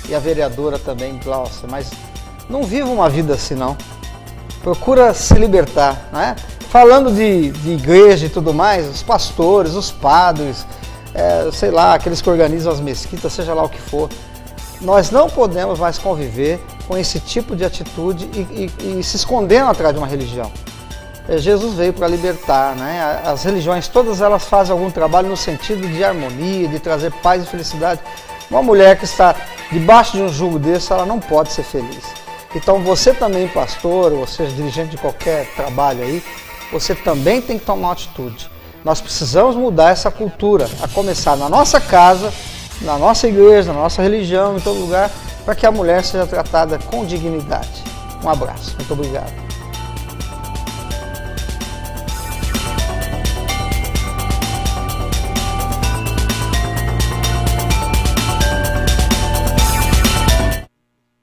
E a vereadora também, Glaucia, mas não viva uma vida assim não. Procura se libertar, né? Falando de igreja e tudo mais, os pastores, os padres, sei lá, aqueles que organizam as mesquitas, seja lá o que for, nós não podemos mais conviver com esse tipo de atitude e se escondendo atrás de uma religião. Jesus veio para libertar, né? As religiões, todas elas fazem algum trabalho no sentido de harmonia, de trazer paz e felicidade. Uma mulher que está debaixo de um jugo desse, ela não pode ser feliz. Então você também, pastor, ou seja, dirigente de qualquer trabalho aí, você também tem que tomar uma atitude. Nós precisamos mudar essa cultura, a começar na nossa casa, na nossa igreja, na nossa religião, em todo lugar, para que a mulher seja tratada com dignidade. Um abraço, muito obrigado.